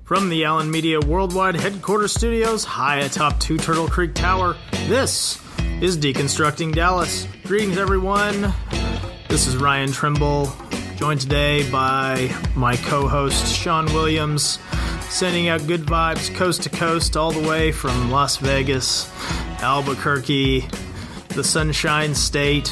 From the Allen Media Worldwide Headquarters Studios, high atop Two Turtle Creek Tower, this is Deconstructing Dallas. Greetings, everyone. This is Ryan Trimble, joined today by my co-host, Sean Williams, sending out good vibes coast to coast, all the way from Las Vegas, Albuquerque, the Sunshine State,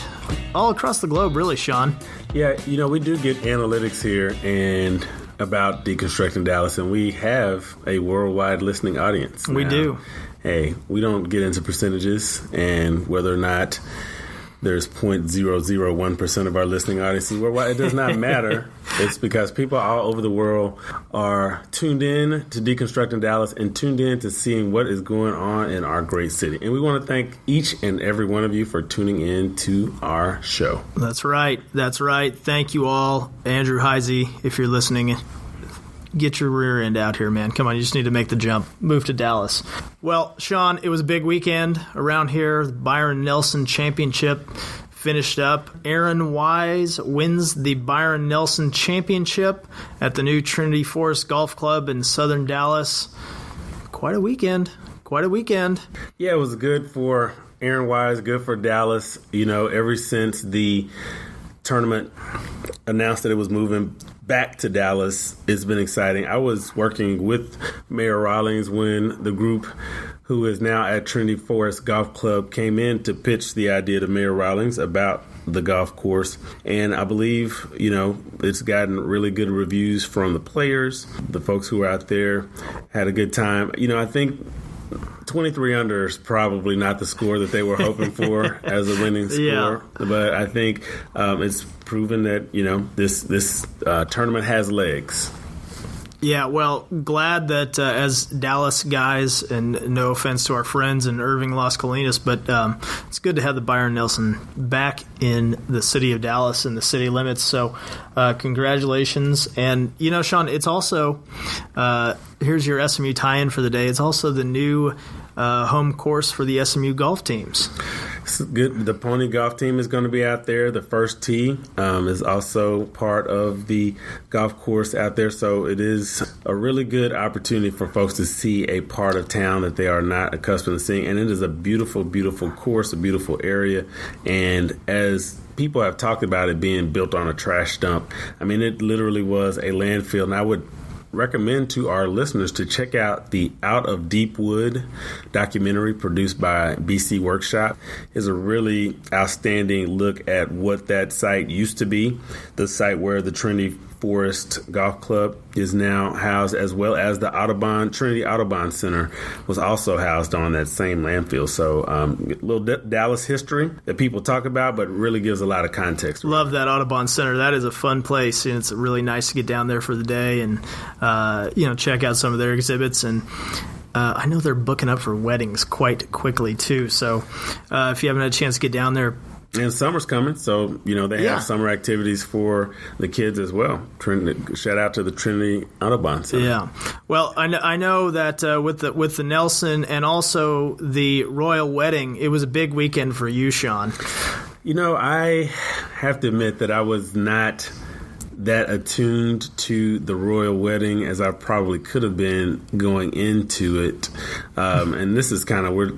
all across the globe, really, Sean. Yeah, we do get analytics here and about Deconstructing Dallas, and we have a worldwide listening audience. We do. Hey, we don't get into percentages and whether or not there's 0.001% of our listening audience is worldwide. It does not matter. It's because people all over the world are tuned in to Deconstructing Dallas and tuned in to seeing what is going on in our great city. And we want to thank each and every one of you for tuning in to our show. That's right. Thank you all. Andrew Heisey, if you're listening, get your rear end out here, man. Come on, you just need to make the jump. Move to Dallas. Well, Sean, it was a big weekend around here. The Byron Nelson Championship finished up. Aaron Wise wins the Byron Nelson Championship at the new Trinity Forest Golf Club in southern Dallas. Quite a weekend. Yeah, it was good for Aaron Wise, good for Dallas. Ever since the tournament announced that it was moving back to Dallas, it's been exciting. I was working with Mayor Rawlings when the group who is now at Trinity Forest Golf Club came in to pitch the idea to Mayor Rawlings about the golf course. And I believe, it's gotten really good reviews from the players. The folks who were out there had a good time. I think 23 under is probably not the score that they were hoping for as a winning score. Yeah. But I think it's proven that, this tournament has legs. Yeah, well, glad that as Dallas guys, and no offense to our friends in Irving, Las Colinas, but it's good to have the Byron Nelson back in the city of Dallas and the city limits. So congratulations. And, Sean, it's also, here's your SMU tie-in for the day. It's also the new home course for the SMU golf teams. It's good. The pony golf team is going to be out there. The first tee is also part of the golf course out there. So it is a really good opportunity for folks to see a part of town that they are not accustomed to seeing. And it is a beautiful, beautiful course, a beautiful area. And as people have talked about it being built on a trash dump, it literally was a landfill. And I would recommend to our listeners to check out the Out of Deep Wood documentary produced by BC Workshop. It's a really outstanding look at what that site used to be, the site where the Trinity Forest Golf Club is now housed, as well as the Trinity Audubon Center was also housed on that same landfill. So a little Dallas history that people talk about, but really gives a lot of context. Love that Audubon Center. That is a fun place, and it's really nice to get down there for the day and check out some of their exhibits. And I know they're booking up for weddings quite quickly too. So if you haven't had a chance to get down there. And summer's coming, so, they have summer activities for the kids as well. Shout out to the Trinity Audubon Center. Yeah. Well, I know that with the Nelson and also the royal wedding, it was a big weekend for you, Sean. I have to admit that I was not that attuned to the royal wedding as I probably could have been going into it. And this is we're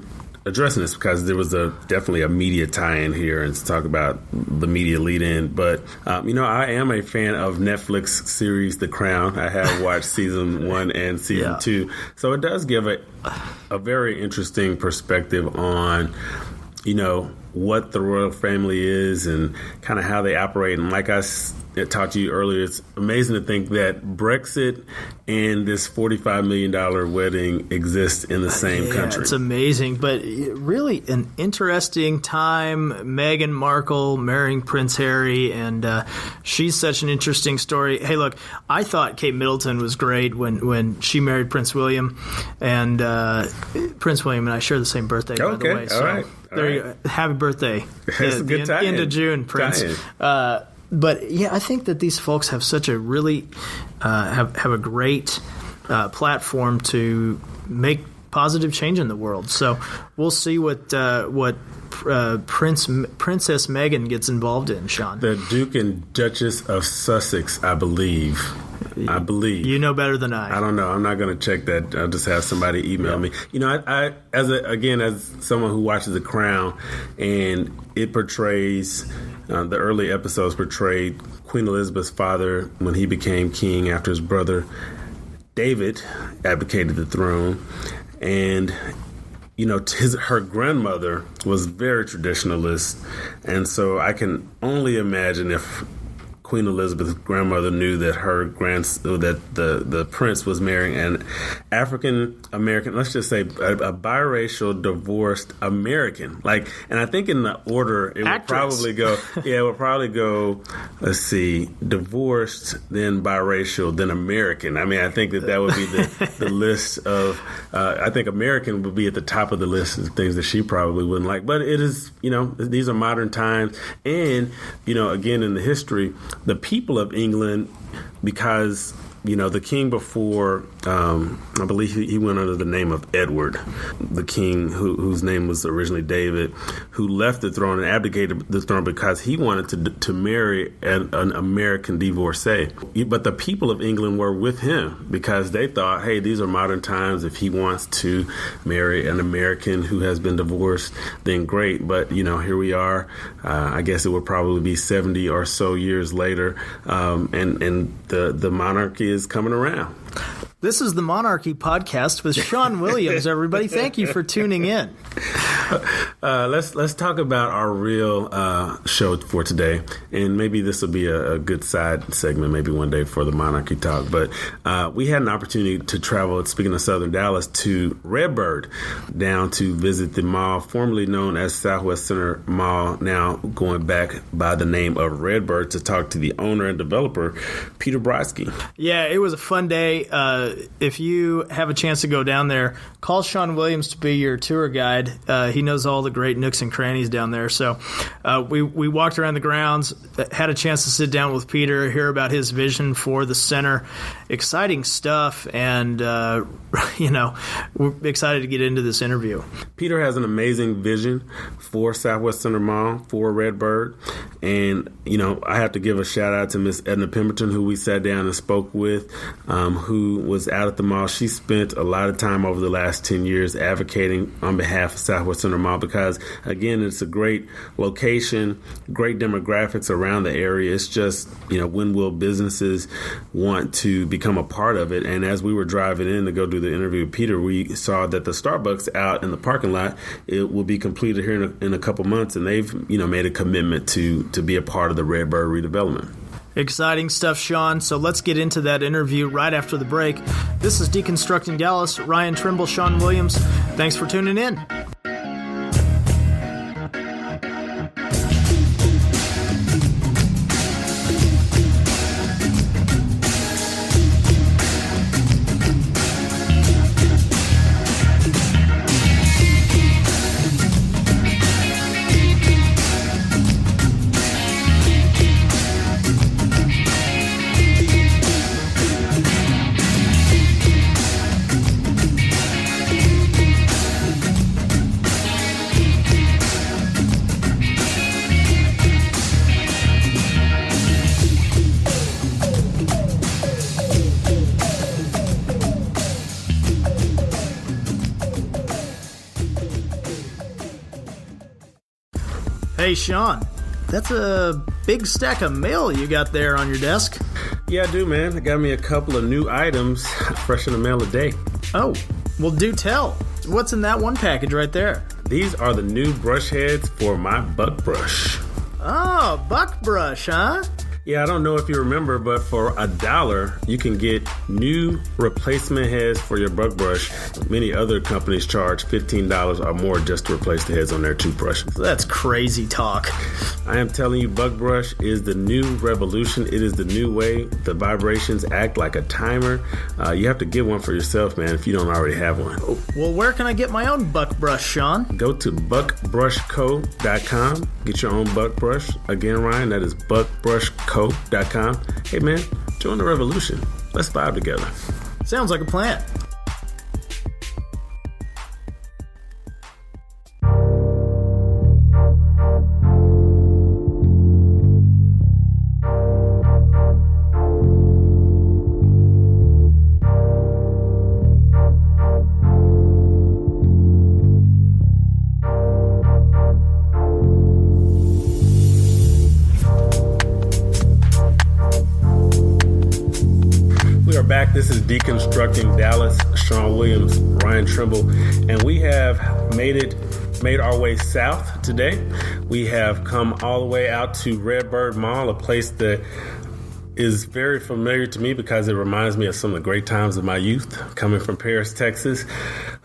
addressing this because there was definitely a media tie-in here and to talk about the media lead-in. But, I am a fan of Netflix series The Crown. I have watched season 1 and season 2. So it does give a very interesting perspective on, what the royal family is and kind of how they operate. And like I talked to you earlier, it's amazing to think that Brexit and this $45 million wedding exist in the same country. It's amazing, but really an interesting time. Meghan Markle marrying Prince Harry, and she's such an interesting story. Hey, look, I thought Kate Middleton was great when she married Prince William, and Prince William and I share the same birthday, by the way. All right. There you go. Happy birthday. It's a good time. End of June, Prince. But yeah, I think that these folks have such a really have a great platform to make positive change in the world. So we'll see what Princess Meghan gets involved in, Sean. The Duke and Duchess of Sussex, I believe. I believe. You know better than I. I don't know. I'm not going to check that. I'll just have somebody email me. You know, I as someone who watches The Crown, and it portrays the early episodes portrayed Queen Elizabeth's father when he became king after his brother David abdicated the throne, and you know, her grandmother was very traditionalist, and so I can only imagine if Queen Elizabeth's grandmother knew that the prince was marrying an African American, let's just say a biracial divorced American. Like, and I think in the order it would probably go, let's see, divorced, then biracial, then American. I mean, I think that would be the list of, I think American would be at the top of the list of things that she probably wouldn't like. But it is, you know, these are modern times. And, you know, again, in the history, the people of England, because, you know, the king before, I believe he went under the name of Edward, the king whose name was originally David, who left the throne and abdicated the throne because he wanted to marry an American divorcee. But the people of England were with him because they thought, hey, these are modern times. If he wants to marry an American who has been divorced, then great. But, you know, here we are. I guess it would probably be 70 or so years later, and the monarchy is coming around. This is the Monarchy Podcast with Shawn Williams, everybody. Thank you for tuning in. Let's talk about our real show for today, and maybe this will be a good side segment maybe one day for the Monarchy Talk. But we had an opportunity to travel, speaking of Southern Dallas, to Rebirth, down to visit the mall formerly known as Southwest Center Mall, now going back by the name of Rebirth, to talk to the owner and developer, Peter Brodsky. Yeah, it was a fun day. If you have a chance to go down there, call Shawn Williams to be your tour guide. He knows all the great nooks and crannies down there. So we walked around the grounds, had a chance to sit down with Peter, hear about his vision for the center. Exciting stuff, and you know, we're excited to get into this interview. Peter has an amazing vision for Southwest Center Mall, for Rebirth, and you know, I have to give a shout out to Miss Edna Pemberton, who we sat down and spoke with, who was out at the mall. She spent a lot of time over the last 10 years advocating on behalf of Southwest Center Mall because, again, it's a great location, great demographics around the area. It's just, you know, when will businesses want to become a part of it? And as we were driving in to go do the interview with Peter, we saw that the Starbucks out in the parking lot, it will be completed here in a couple months, and they've, you know, made a commitment to be a part of the Rebirth redevelopment. Exciting stuff, Shawn. So let's get into that interview right after the break. This is Deconstructing Dallas. Ryan Trimble, Shawn Williams. Thanks for tuning in. Hey, Shawn, that's a big stack of mail you got there on your desk. Yeah, I do, man. I got me a couple of new items, fresh in the mail today. Oh, well, do tell. What's in that one package right there? These are the new brush heads for my buck brush. Oh, buck brush, huh? Yeah, I don't know if you remember, but for $1, you can get new replacement heads for your buck brush. Many other companies charge $15 or more just to replace the heads on their toothbrushes. That's crazy talk. I am telling you, buck brush is the new revolution. It is the new way. The vibrations act like a timer. You have to get one for yourself, man, if you don't already have one. Well, where can I get my own buck brush, Shawn? Go to buckbrushco.com. Get your own buck brush. Again, Ryan, that is buckbrushco.com. Hey, man, join the revolution. Let's vibe together. Sounds like a plan. Deconstructing Dallas, Shawn Williams, Ryan Trimble, and we have made our way south today. We have come all the way out to Rebirth Mall, a place that is very familiar to me because it reminds me of some of the great times of my youth, coming from Paris, Texas,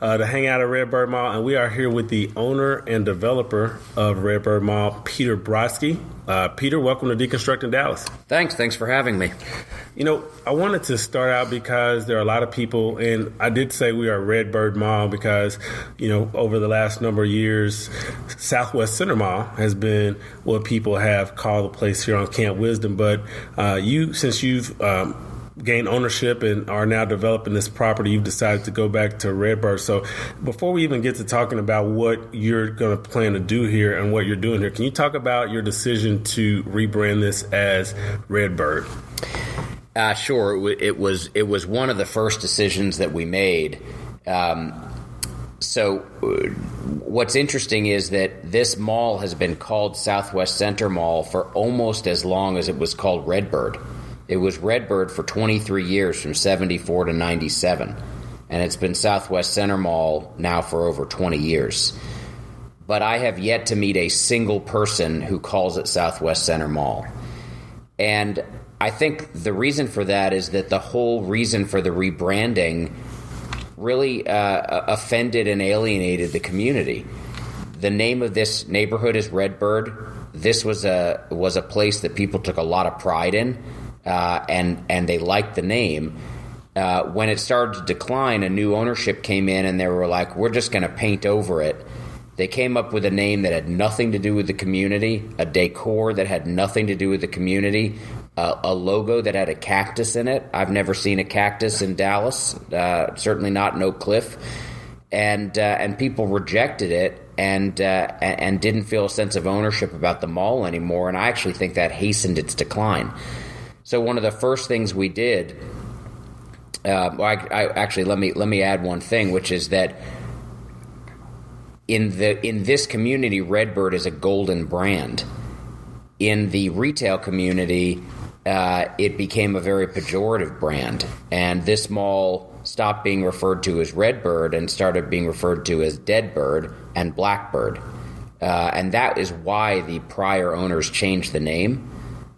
to hang out at Rebirth Mall. And we are here with the owner and developer of Rebirth Mall, Peter Brodsky. Peter, welcome to Deconstructing Dallas. Thanks for having me. You know, I wanted to start out because there are a lot of people, and I did say we are Rebirth Mall because, you know, over the last number of years, Southwest Center Mall has been what people have called the place here on Camp Wisdom. But since you've gained ownership and are now developing this property, you've decided to go back to Rebirth. So before we even get to talking about what you're going to plan to do here and what you're doing here, can you talk about your decision to rebrand this as Rebirth? Sure. It was one of the first decisions that we made. So what's interesting is that this mall has been called Southwest Center Mall for almost as long as it was called Redbird. It was Redbird for 23 years, from 74 to 97. And it's been Southwest Center Mall now for over 20 years. But I have yet to meet a single person who calls it Southwest Center Mall. And I think the reason for that is that the whole reason for the rebranding really offended and alienated the community. The name of this neighborhood is Redbird. This was a place that people took a lot of pride in, and they liked the name. When it started to decline, a new ownership came in, and they were like, we're just going to paint over it. They came up with a name that had nothing to do with the community, a decor that had nothing to do with the community, a logo that had a cactus in it. I've never seen a cactus in Dallas, certainly not in Oak Cliff. And people rejected it and didn't feel a sense of ownership about the mall anymore. And I actually think that hastened its decline. So one of the first things we did, actually let me add one thing, which is that in this community, Redbird is a golden brand. In the retail community, it became a very pejorative brand, and this mall stopped being referred to as Redbird and started being referred to as Deadbird and Blackbird, and that is why the prior owners changed the name,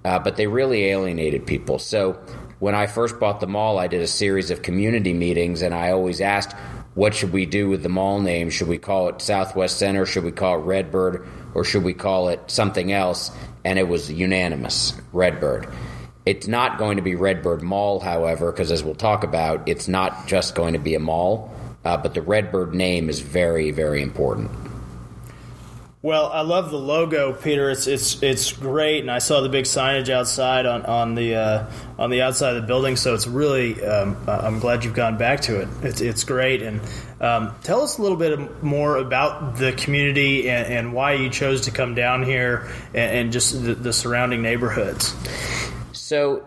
but they really alienated people. So when I first bought the mall, I did a series of community meetings, and I always asked, what should we do with the mall name? Should we call it Southwest Center? Should we call it Redbird? Or should we call it something else? And it was unanimous, Redbird. It's not going to be Redbird Mall, however, because as we'll talk about, it's not just going to be a mall, but the Redbird name is very, very important. Well, I love the logo, Peter. It's great, and I saw the big signage outside on the outside of the building. So it's really I'm glad you've gone back to it. It's great, and tell us a little bit more about the community and why you chose to come down here and just the surrounding neighborhoods. So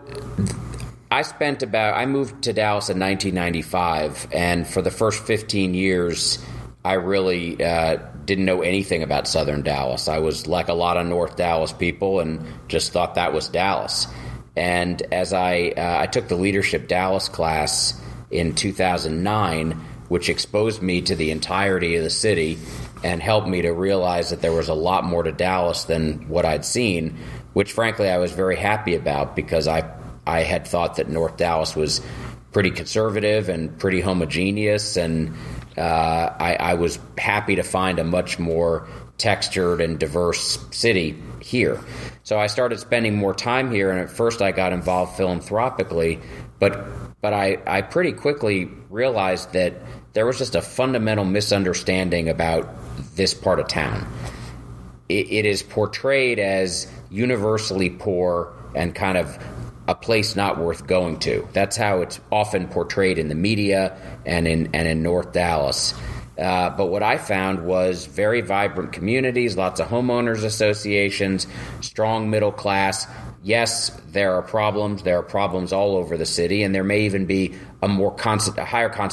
I moved to Dallas in 1995, and for the first 15 years, I really didn't know anything about Southern Dallas. I was like a lot of North Dallas people and just thought that was Dallas. And as I took the Leadership Dallas class in 2009, which exposed me to the entirety of the city and helped me to realize that there was a lot more to Dallas than what I'd seen, which frankly I was very happy about because I had thought that North Dallas was pretty conservative and pretty homogeneous, and I was happy to find a much more textured and diverse city here. So I started spending more time here, and at first I got involved philanthropically, but I pretty quickly realized that there was just a fundamental misunderstanding about this part of town. It is portrayed as universally poor and kind of a place not worth going to. That's how it's often portrayed in the media and in North Dallas. But what I found was very vibrant communities, lots of homeowners associations, strong middle class. Yes, there are problems. There are problems all over the city, and there may even be a higher concentration